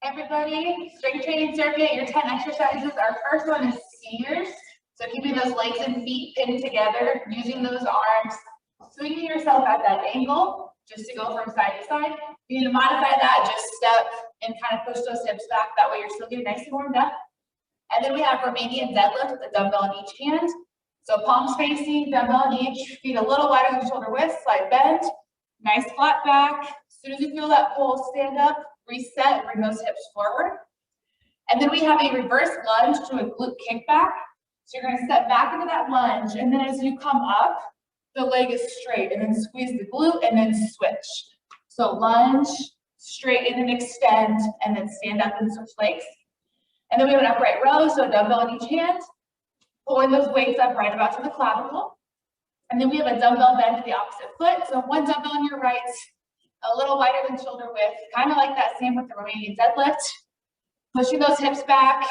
Everybody, strength training circuit, your 10 exercises. Our first one is skiers. So keeping those legs and feet pinned together, using those arms, swinging yourself at that angle, just to go from side to side. You need to modify that, just step and kind of push those hips back. That way you're still getting nice and warmed up. And then we have Romanian deadlift with a dumbbell in each hand. So palms facing, dumbbell in each, feet a little wider than shoulder width, slight bend, nice flat back. As soon as you feel that pull, stand up, reset, bring those hips forward. And then we have a reverse lunge to a glute kickback. So you're gonna step back into that lunge, and then as you come up, the leg is straight, and then squeeze the glute, and then switch. So lunge, straighten and extend, and then stand up and switch legs. And then we have an upright row, so a dumbbell in each hand, pulling those weights up right about to the clavicle. And then we have a dumbbell bend to the opposite foot. So one dumbbell on your right, a little wider than shoulder width, kind of like that same with the Romanian deadlift. Pushing those hips back,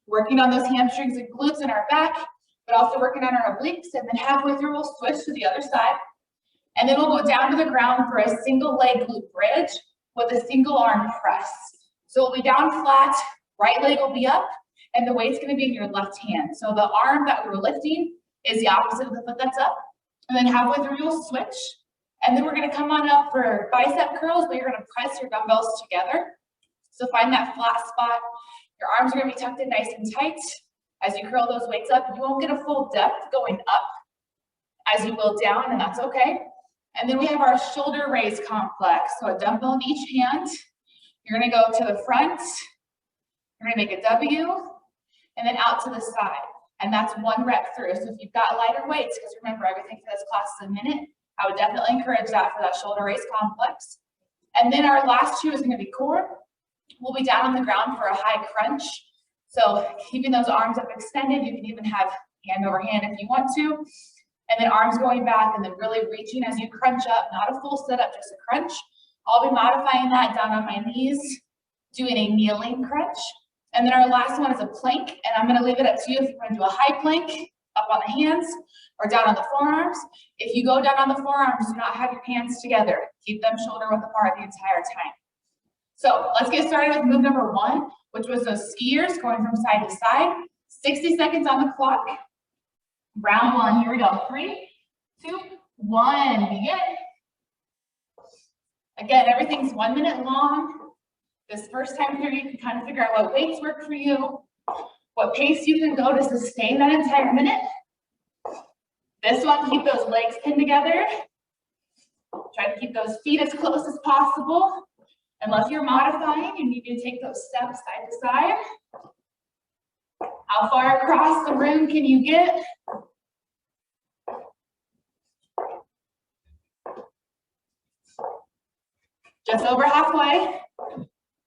working on those hamstrings and glutes in our back, but also working on our obliques. And then halfway through, we'll switch to the other side. And then we'll go down to the ground for a single leg glute bridge with a single arm press. So we'll be down flat, right leg will be up, and the weight's gonna be in your left hand. So the arm that we're lifting is the opposite of the foot that's up. And then halfway through, you'll switch. And then we're gonna come on up for bicep curls, but you're gonna press your dumbbells together. So find that flat spot. Your arms are gonna be tucked in nice and tight. As you curl those weights up, you won't get a full depth going up as you will down, and that's okay. And then we have our shoulder raise complex. So a dumbbell in each hand. You're gonna go to the front. You're gonna make a W, and then out to the side. And that's one rep through. So if you've got lighter weights, because remember, everything for this class is a minute, I would definitely encourage that for that shoulder raise complex. And then our last two is gonna be core. We'll be down on the ground for a high crunch. So keeping those arms up extended, you can even have hand over hand if you want to. And then arms going back and then really reaching as you crunch up, not a full setup, just a crunch. I'll be modifying that down on my knees, doing a kneeling crunch. And then our last one is a plank, and I'm gonna leave it up to you if you wanna do a high plank, up on the hands, or down on the forearms. If you go down on the forearms, do not have your hands together. Keep them shoulder width apart the entire time. So let's get started with move number one, which was those skiers going from side to side. 60 seconds on the clock. Round one, here we go. 3, 2, 1, begin. Again, everything's 1 minute long. This first time through, you can kind of figure out what weights work for you, what pace you can go to sustain that entire minute. This one, keep those legs pinned together. Try to keep those feet as close as possible. Unless you're modifying, you need to take those steps side to side. How far across the room can you get? Just over halfway.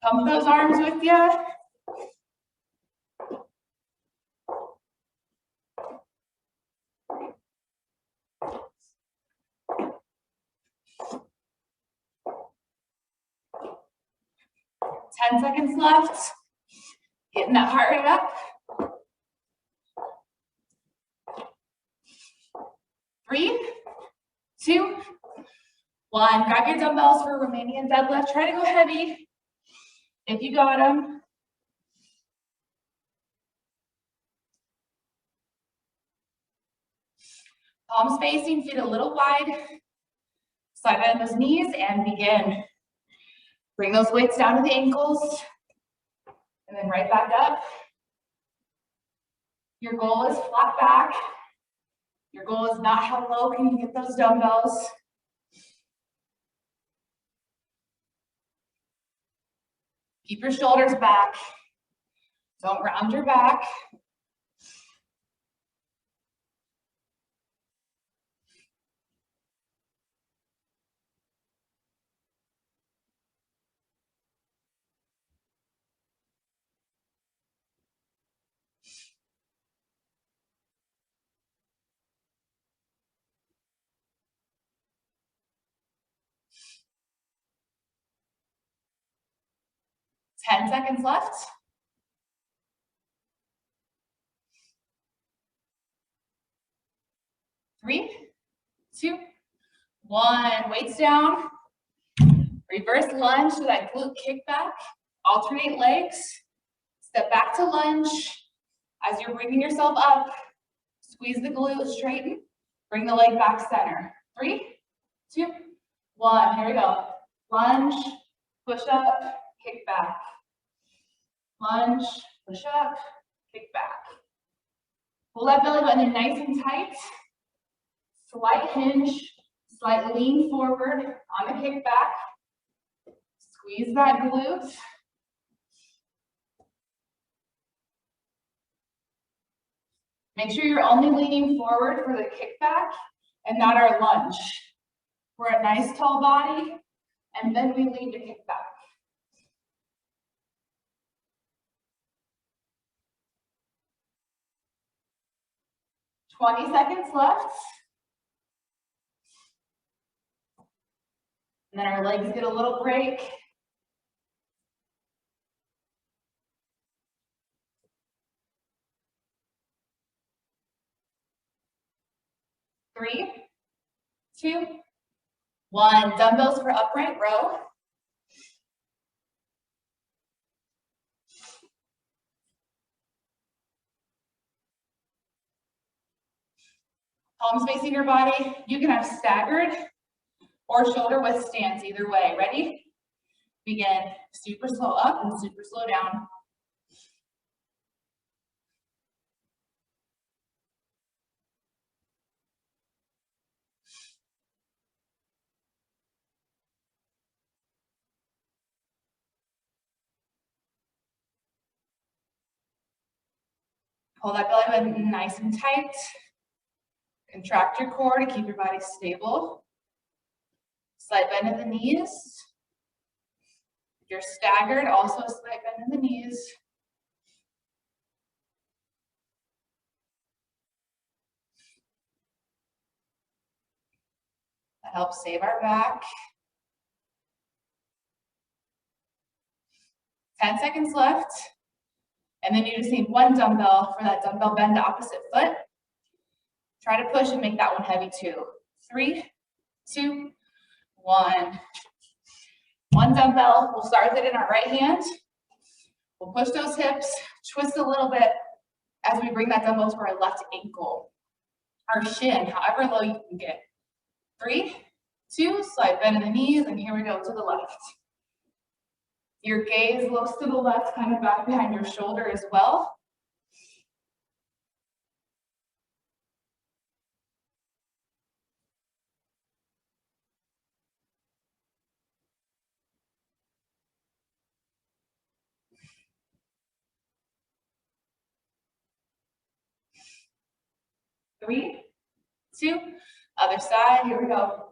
Pump those arms with you. Ten seconds left. Getting that heart rate up. 3, 2, 1. Grab your dumbbells for Romanian deadlift. Try to go heavy if you got them. Palms facing, feet a little wide. Slide bend those knees and begin. Bring those weights down to the ankles and then right back up. Your goal is flat back. Your goal is not how low can you get those dumbbells. Keep your shoulders back. Don't round your back. Ten seconds left. 3, 2, 1. Weights down. Reverse lunge to that glute kickback. Alternate legs. Step back to lunge. As you're bringing yourself up, squeeze the glute, straighten. Bring the leg back center. 3, 2, 1. Here we go. Lunge, push up, kick back. Lunge, push up, kick back. Pull that belly button in nice and tight. Slight hinge, slight lean forward on the kick back. Squeeze that glute. Make sure you're only leaning forward for the kickback and not our lunge. We're a nice tall body, and then we lean to kick back. "20 seconds left. And then our legs get a little break. Three, 2, 1. Dumbbells for upright row. Palms facing your body. You can have staggered or shoulder width stance, either way. Ready? Begin. Super slow up and super slow down. Pull that belly button nice and tight. Contract your core to keep your body stable. Slight bend in the knees. If you're staggered, also a slight bend in the knees. That helps save our back. 10 seconds left. And then you just need one dumbbell for that dumbbell bend to opposite foot. Try to push and make that one heavy too. 3, 2, 1. One dumbbell. We'll start with it in our right hand. We'll push those hips, twist a little bit as we bring that dumbbell to our left ankle. Our shin, however low you can get. 3, 2, slight bend in the knees, and here we go to the left. Your gaze looks to the left, kind of back behind your shoulder as well. Three, 2, other side, here we go.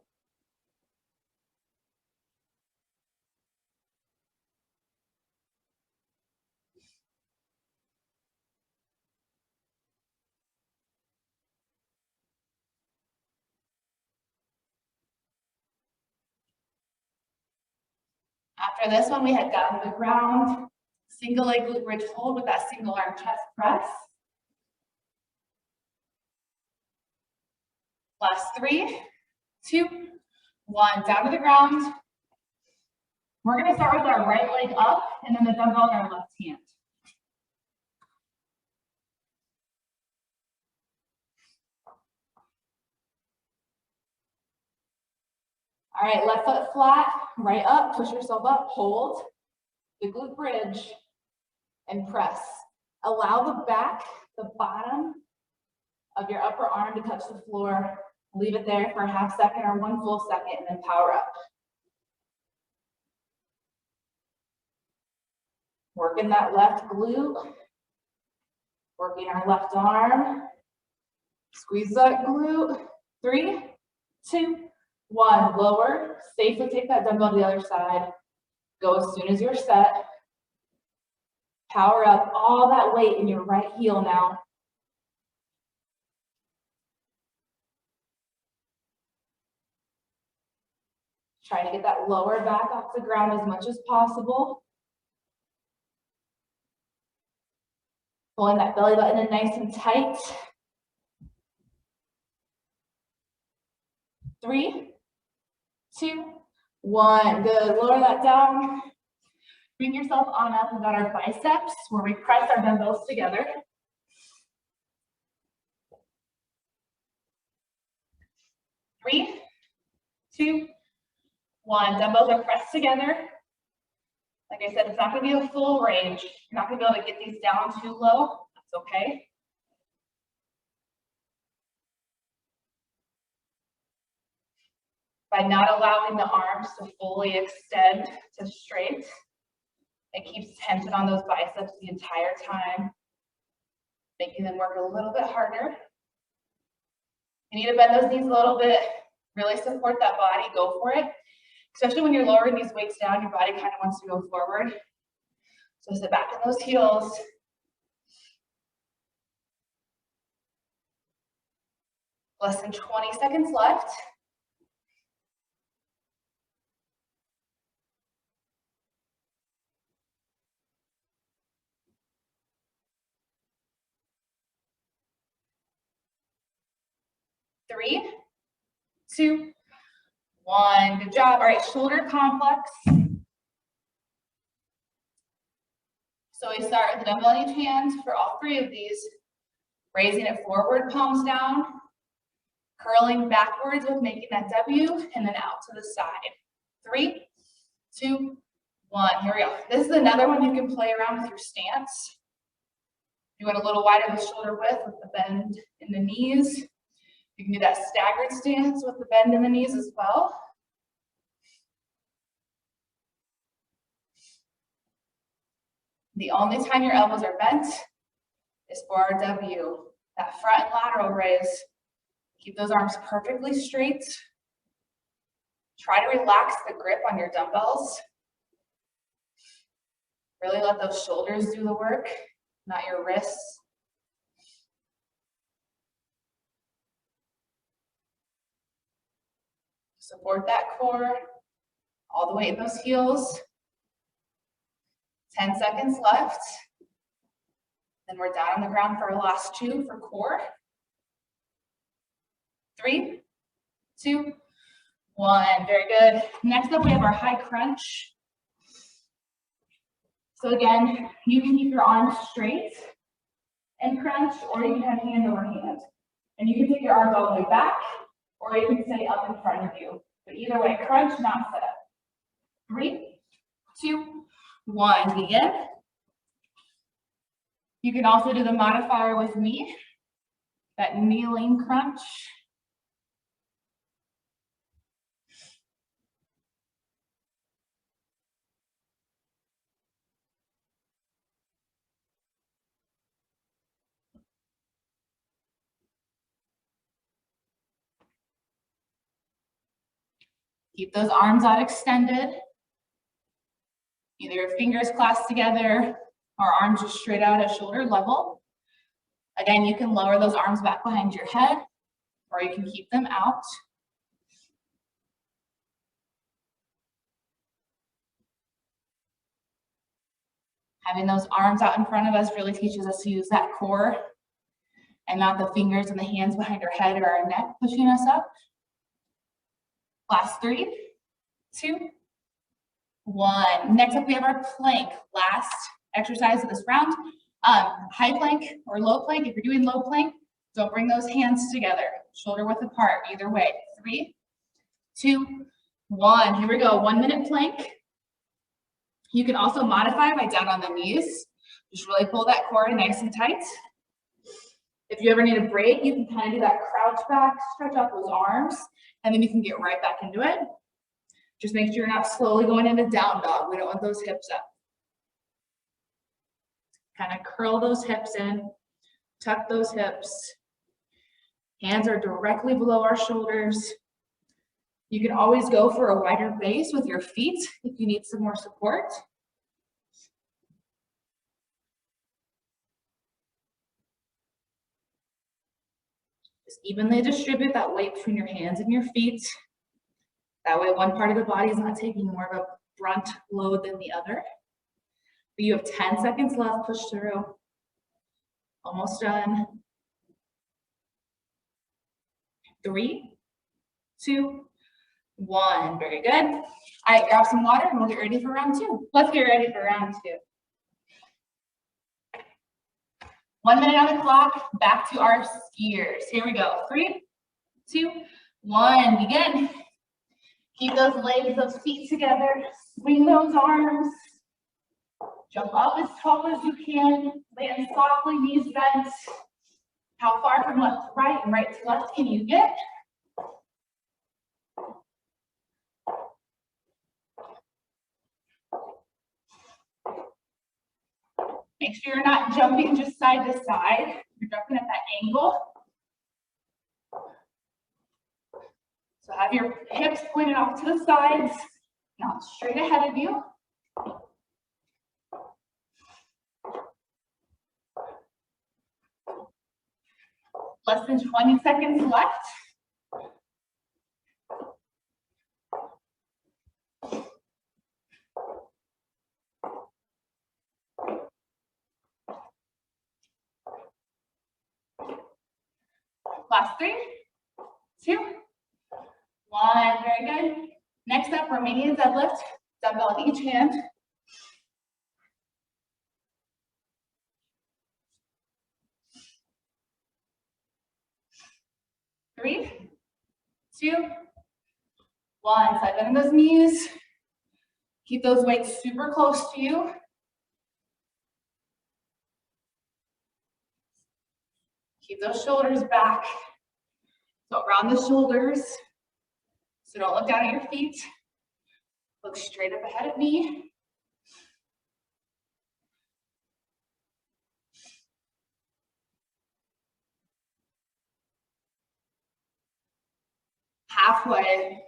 After this one, we head down to the ground. Single leg glute bridge hold with that single arm chest press. Last 3, 2, 1, down to the ground. We're gonna start with our right leg up and then the dumbbell in our left hand. All right, left foot flat, right up, push yourself up, hold the glute bridge and press. Allow the back, the bottom of your upper arm to touch the floor. Leave it there for a half second or 1 full second and then power up. Working that left glute, working our left arm. Squeeze that glute. 3, 2, 1, lower. Safely take that dumbbell to the other side. Go as soon as you're set. Power up all that weight in your right heel now. Try to get that lower back off the ground as much as possible. Pulling that belly button in nice and tight. 3, 2, 1. Good. Lower that down. Bring yourself on up. We've got our biceps where we press our dumbbells together. 3, 2, 1. Dumbbells are pressed together. Like I said, it's not going to be a full range. You're not going to be able to get these down too low. That's okay. By not allowing the arms to fully extend to straight, it keeps tension on those biceps the entire time, making them work a little bit harder. You need to bend those knees a little bit, really support that body, go for it. Especially when you're lowering these weights down, your body kind of wants to go forward. So sit back in those heels. Less than 20 seconds left. Three, 2, 1. Good job. All right, shoulder complex. So we start with the dumbbell in each hand for all 3 of these. Raising it forward, palms down. Curling backwards with making that W, and then out to the side. 3, 2, 1. Here we go. This is another one you can play around with your stance. You want a little wider the shoulder width with the bend in the knees. You can do that staggered stance with the bend in the knees as well. The only time your elbows are bent is for our W, that front and lateral raise. Keep those arms perfectly straight. Try to relax the grip on your dumbbells. Really let those shoulders do the work, not your wrists. Support that core all the way in those heels. 10 seconds left. Then we're down on the ground for our last 2 for core. 3, 2, 1. Very good. Next up, we have our high crunch. So again, you can keep your arms straight and crunch, or you can have hand over hand. And you can take your arms all the way back, or you can stay up in front of you. But either way, crunch, not set up. 3, 2, 1. Begin. You can also do the modifier with me, that kneeling crunch. Keep those arms out extended. Either your fingers clasped together or arms just straight out at shoulder level. Again, you can lower those arms back behind your head, or you can keep them out. Having those arms out in front of us really teaches us to use that core and not the fingers and the hands behind our head or our neck pushing us up. Last 3, 2, 1. Next up, we have our plank. Last exercise of this round. High plank or low plank. If you're doing low plank, don't bring those hands together. Shoulder width apart, either way. 3, 2, 1. Here we go. 1 minute plank. You can also modify by down on the knees. Just really pull that core nice and tight. If you ever need a break, you can kind of do that crouch back, stretch out those arms, and then you can get right back into it. Just make sure you're not slowly going into down dog. We don't want those hips up. Kind of curl those hips in, tuck those hips. Hands are directly below our shoulders. You can always go for a wider base with your feet if you need some more support. Just evenly distribute that weight between your hands and your feet. That way one part of the body is not taking more of a brunt load than the other. But you have 10 seconds left, push through. Almost done. 3, 2, 1. Very good. All right, grab some water and we'll get ready for round 2. Let's get ready for round 2. 1 minute on the clock, back to our skiers. Here we go. 3, 2, 1, begin. Keep those legs, those feet together. Swing those arms. Jump up as tall as you can. Land softly, knees bent. How far from left to right and right to left can you get? Make sure you're not jumping just side to side. You're jumping at that angle. So have your hips pointed off to the sides, not straight ahead of you. Less than 20 seconds left. Last 3, 2, 1. Very good. Next up, Romanian deadlift. Dumbbell in each hand. 3, 2, 1. Side bend those knees. Keep those weights super close to you. Keep those shoulders back. So round the shoulders. So don't look down at your feet. Look straight up ahead at me. Halfway.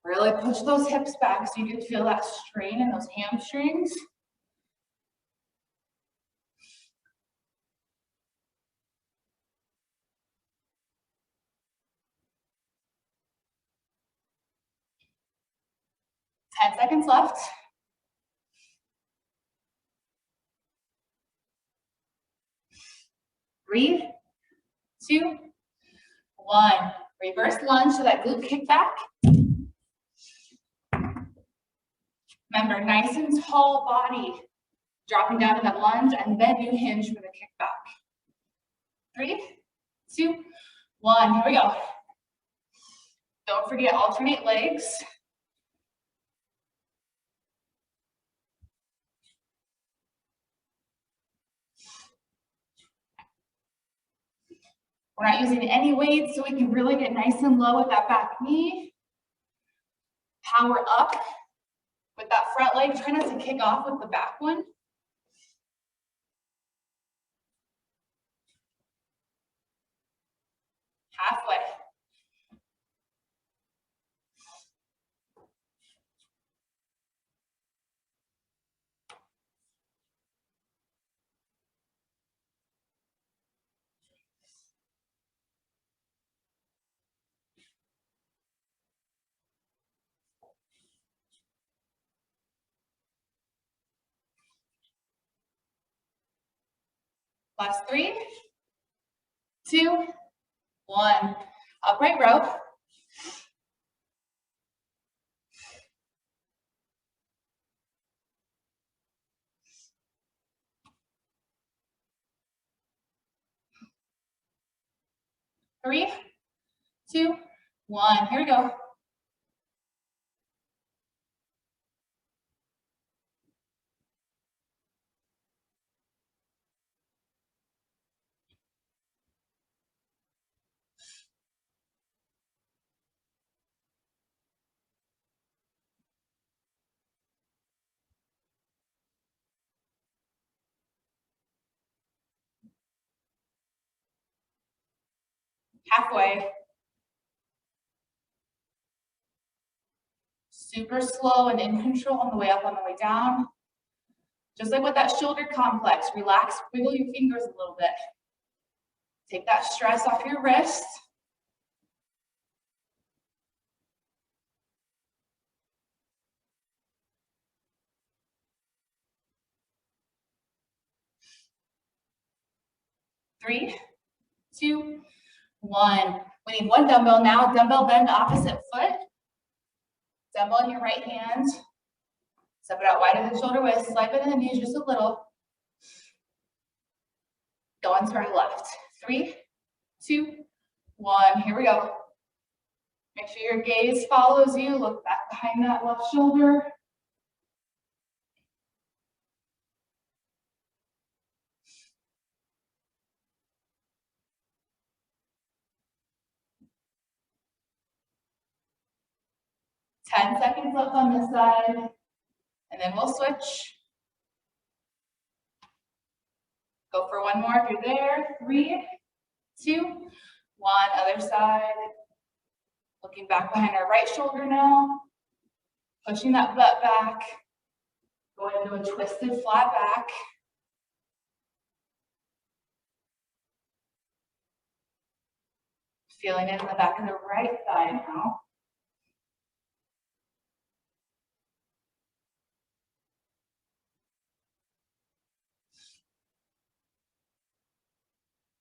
Really push those hips back so you can feel that strain in those hamstrings. Ten seconds left. 3, 2, 1. Reverse lunge to that glute kickback. Remember, nice and tall body. Dropping down in that lunge, and then you hinge for the kickback. 3, 2, 1. Here we go. Don't forget, alternate legs. We're not using any weights, so we can really get nice and low with that back knee. Power up with that front leg. Try not to kick off with the back one. Halfway. Last 3, 2, 1. Upright row. Three, 2, 1. Here we go. Halfway. Super slow and in control on the way up, on the way down. Just like with that shoulder complex, relax, wiggle your fingers a little bit. Take that stress off your wrist. Three, 2, 1. We need one dumbbell now. Dumbbell bend opposite foot. Dumbbell in your right hand. Step it out wider than shoulder width. Slide bend in the knees just a little. Go on to our left. 3, 2, 1. Here we go. Make sure your gaze follows you. Look back behind that left shoulder. Ten seconds left on this side, and then we'll switch. Go for one more if you're there. 3, 2, 1. Other side. Looking back behind our right shoulder now. Pushing that butt back. Go into a twisted flat back. Feeling it in the back of the right thigh now.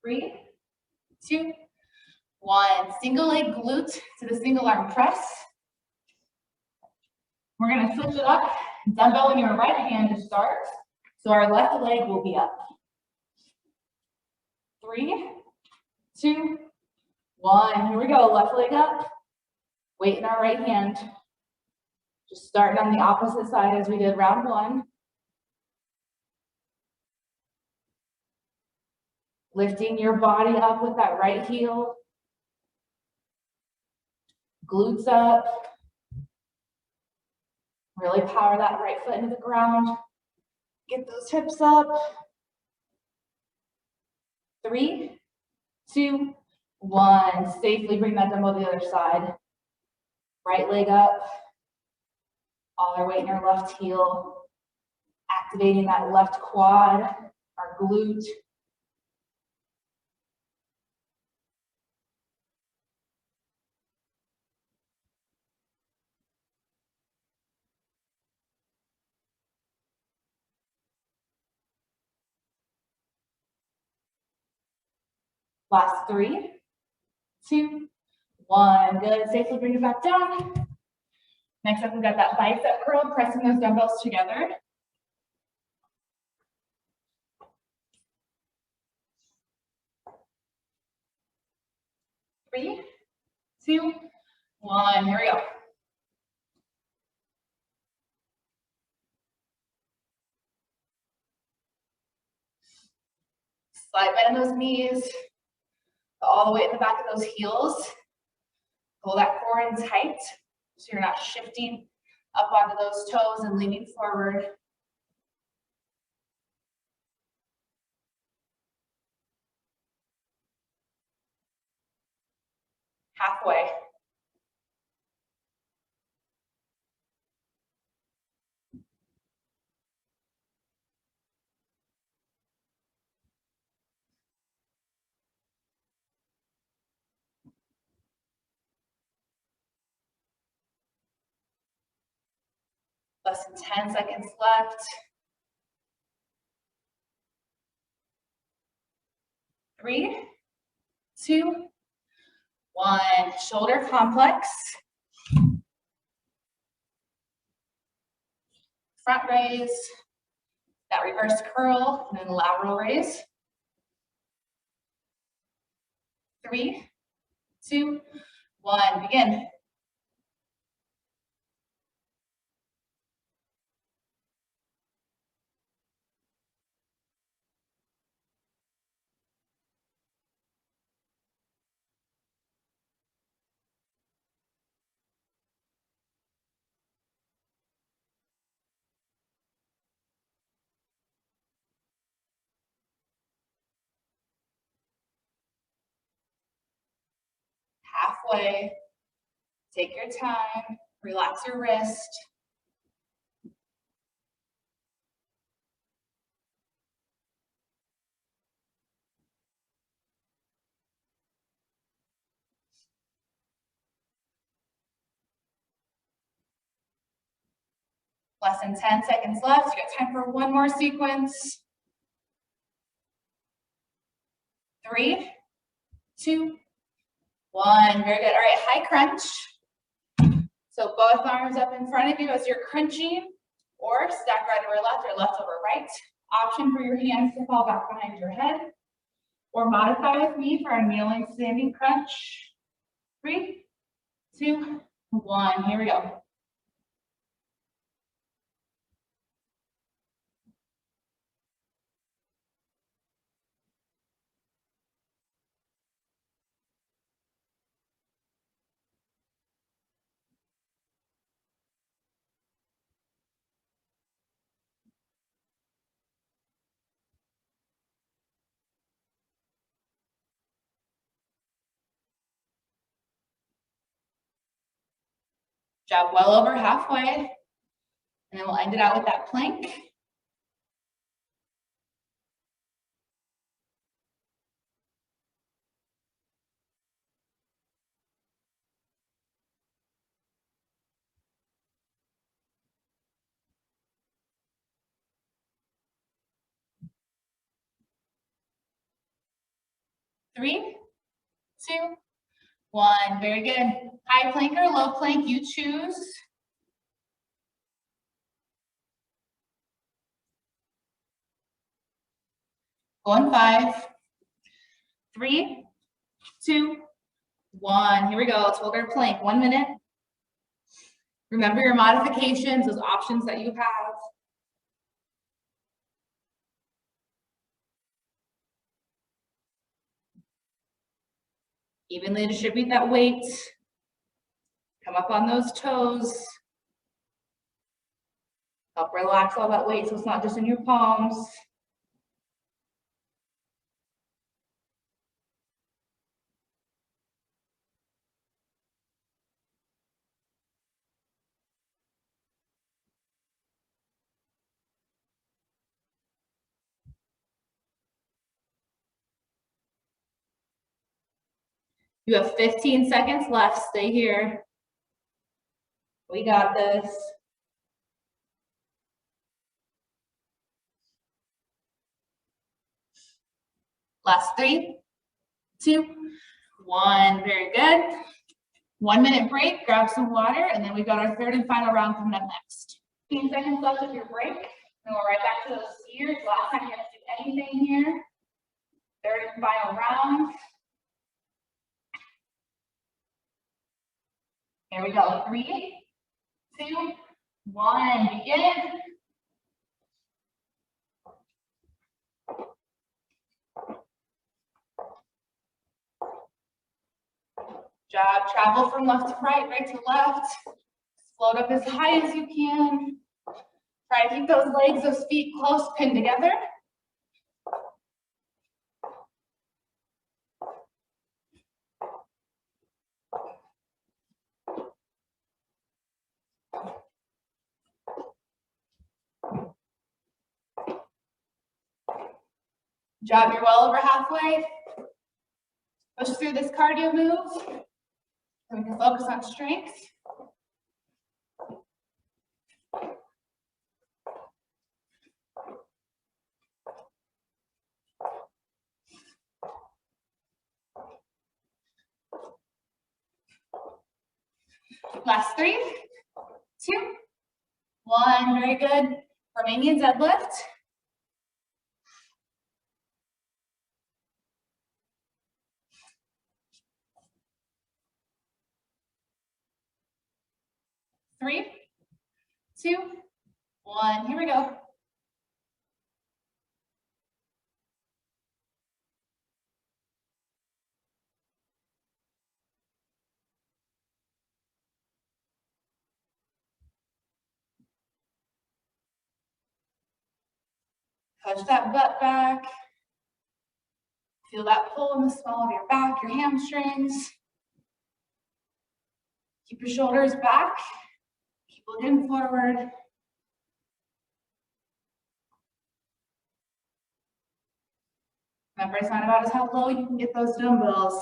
3, 2, 1. Single leg glute to the single arm press. We're going to switch it up. Dumbbell in your right hand to start. So our left leg will be up. 3, 2, 1. Here we go. Left leg up. Weight in our right hand. Just starting on the opposite side as we did round 1. Lifting your body up with that right heel. Glutes up. Really power that right foot into the ground. Get those hips up. 3, 2, 1. Safely bring that dumbbell to the other side. Right leg up. All our weight in our left heel. Activating that left quad, our glute. Last 3, 2, 1. Good. Safely bring it back down. Next up, we've got that bicep curl, pressing those dumbbells together. 3, 2, 1. Here we go. Slide bend in those knees. All the way in the back of those heels. Pull that core in tight so you're not shifting up onto those toes and leaning forward. Halfway. Less than 10 seconds left. 3, 2, 1. Shoulder complex. Front raise. That reverse curl, and then lateral raise. 3, 2, 1. Begin. Halfway. Take your time. Relax your wrist. Less than 10 seconds left. You got time for one more sequence. 3, 2, 1, very good. All right, high crunch. So both arms up in front of you as you're crunching, or stack right over left or left over right. Option for your hands to fall back behind your head, or modify with me for a kneeling standing crunch. 3, 2, 1, here we go. Jog well over halfway, and then we'll end it out with that plank. Three, 2, 1, very good. High plank or low plank, you choose. Going 5, 3, 2, 1. Here we go. Let's hold our plank. 1 minute. Remember your modifications, those options that you have. Evenly distribute that weight. Come up on those toes. Help relax all that weight so it's not just in your palms. You have 15 seconds left. Stay here. We got this. Last 3, 2, 1. Very good. 1 minute break, grab some water, and then we've got our third and final round coming up next. 15 seconds left of your break. Then we're right back to those skiers. Last time you have to do anything here. Third and final round. Here we go. 3, 2, 1. Begin. Jog, travel from left to right, right to left. Float up as high as you can. Try to keep those legs, those feet close, pinned together. Jog, you're well over halfway. Push through this cardio move. So we can focus on strength. Last 3, 2, 1. Very good. Romanian deadlift. Three, 2, 1. Here we go. Push that butt back. Feel that pull in the small of your back, your hamstrings. Keep your shoulders back. Keep looking forward. Remember, it's not about how low you can get those dumbbells.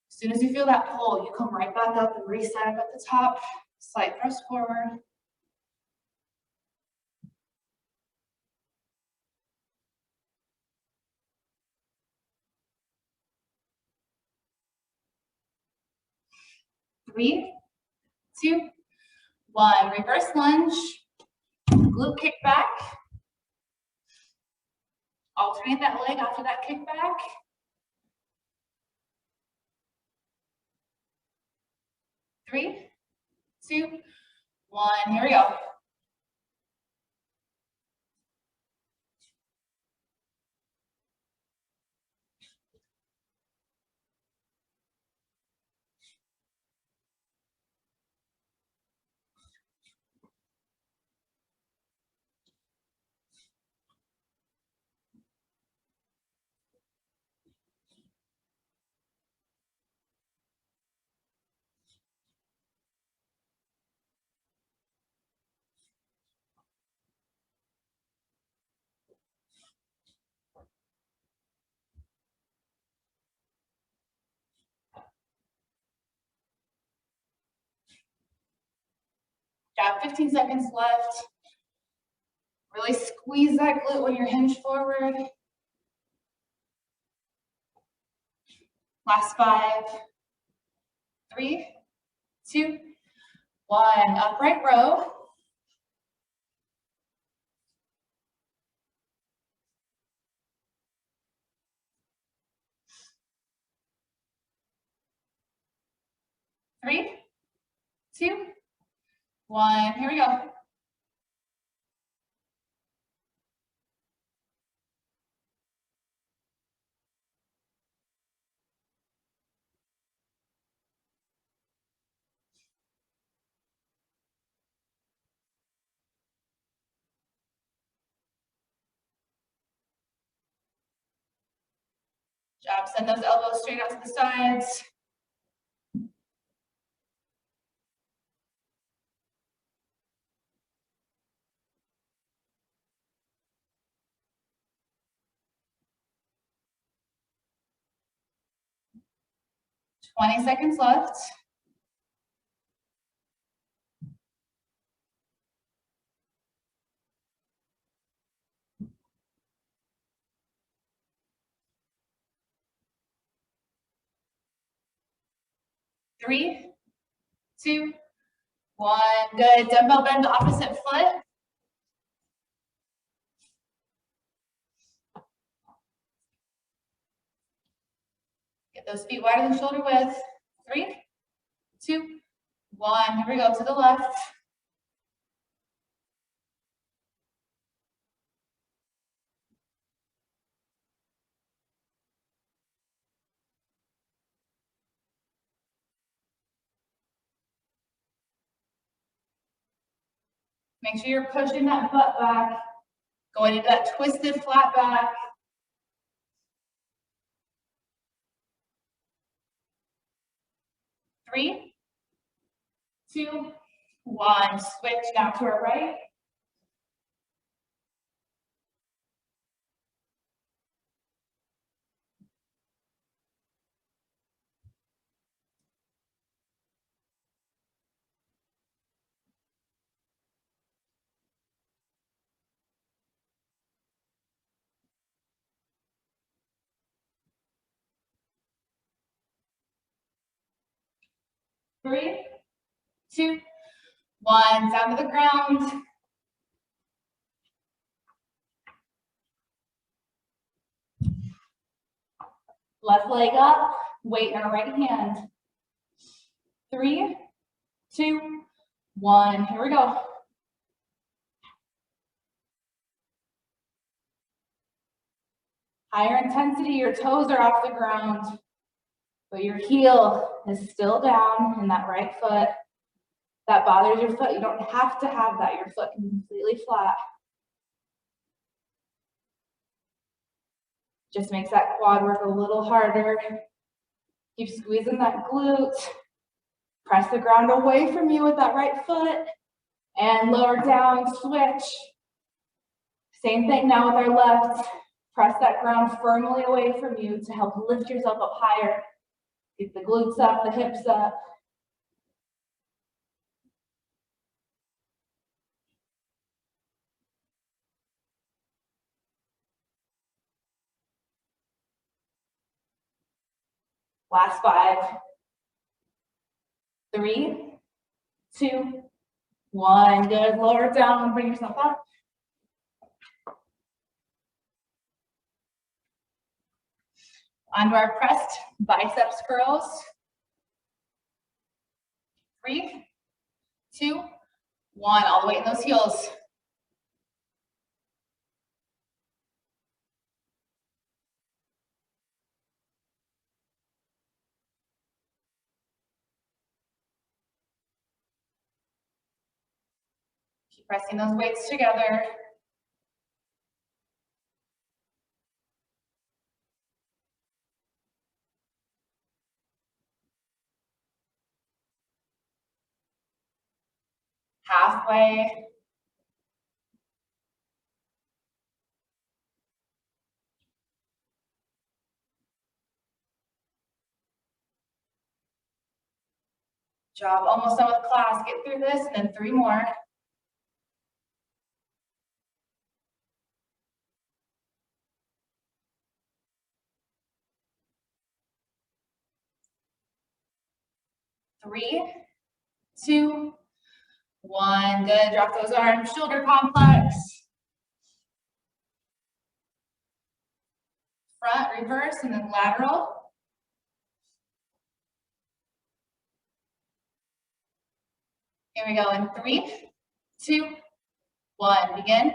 As soon as you feel that pull, you come right back up and reset up at the top. Slight thrust forward. 3, 2, 1. Reverse lunge, glute kick back. Alternate that leg after that kick back. 3, 2, 1. Here we go. Got 15 seconds left. Really squeeze that glute when you're hinged forward. Last 5, 3, 2, 1. Upright row. Three, 2, 1. Here we go. Job. Send those elbows straight out to the sides. Twenty seconds left. Three, 2, 1. Good. Dumbbell bend to opposite foot. Get those feet wider than shoulder width. 3, 2, 1. Here we go to the left. Make sure you're pushing that butt back. Going into that twisted flat back. 3, 2, 1. Switch now to our right. Three, 2, 1. Down to the ground. Left leg up, weight in our right hand. 3, 2, 1. Here we go. Higher intensity, your toes are off the ground, but your heel is still down in that right foot. That bothers your foot. You don't have to have that. Your foot can be completely flat. Just makes that quad work a little harder. Keep squeezing that glute. Press the ground away from you with that right foot. And lower down, switch. Same thing now with our left. Press that ground firmly away from you to help lift yourself up higher. Get the glutes up, the hips up. Last 5. 3, 2, 1. Good. Lower it down, bring yourself up. Onto our pressed biceps curls. 3, 2, 1. All the way in those heels. Keep pressing those weights together. Halfway. Job, almost done with class. Get through this and then 3 more. Three, 2, 1. Good. Drop those arms. Shoulder complex. Front, reverse, and then lateral. Here we go in 3, 2, 1. Begin.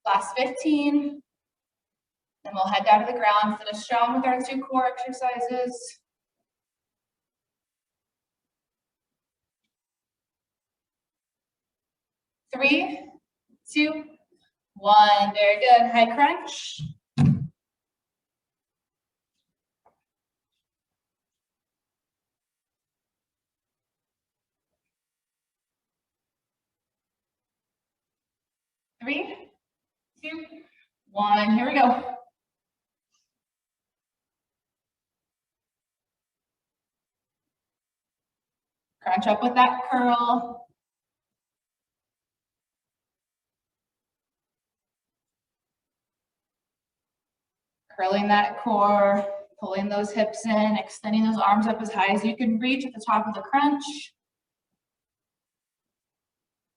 Last 15. Then we'll head down to the ground. Finish strong with our 2 core exercises. Three, 2, 1. Very good. High crunch. Three, 2, 1. Here we go. Crunch up with that curl. Curling that core, pulling those hips in, extending those arms up as high as you can reach at the top of the crunch.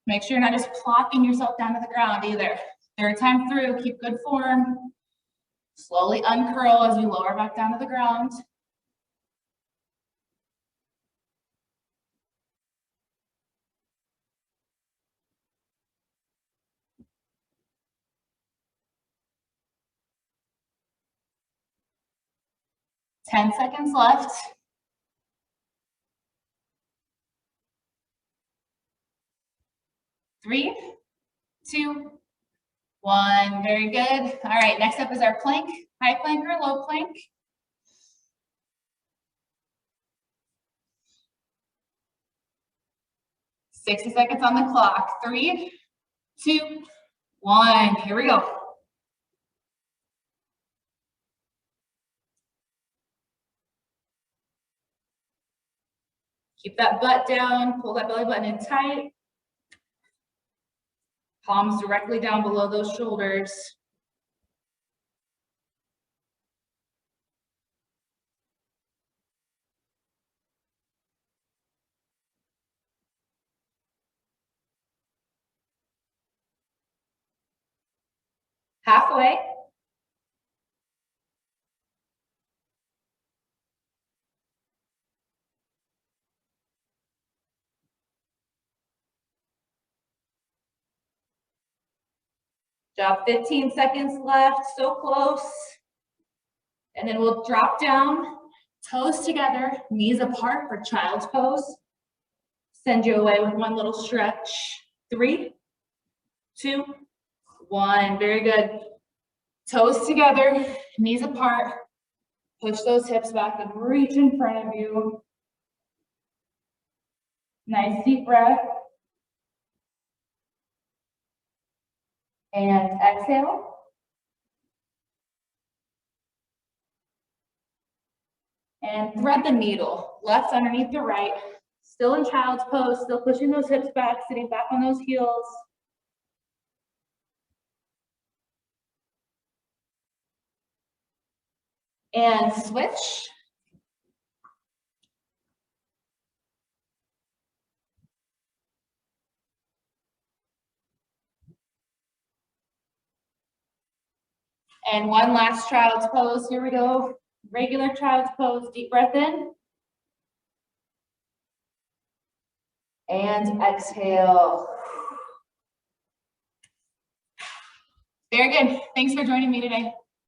Make sure you're not just plopping yourself down to the ground either. 3rd time through, keep good form. Slowly uncurl as you lower back down to the ground. Ten seconds left. 3, 2, 1. Very good. All right, next up is our plank, high plank or low plank. Sixty seconds on the clock. 3, 2, 1. Here we go. Keep that butt down, pull that belly button in tight. Palms directly down below those shoulders. Halfway. Job, 15 seconds left, so close. And then we'll drop down, toes together, knees apart for child's pose. Send you away with one little stretch. 3, 2, 1. Very good. Toes together, knees apart. Push those hips back and reach in front of you. Nice deep breath. And exhale. And thread the needle. Left underneath the right. Still in child's pose, still pushing those hips back, sitting back on those heels. And switch. And one last child's pose. Here we go. Regular child's pose. Deep breath in. And exhale. Very good. Thanks for joining me today.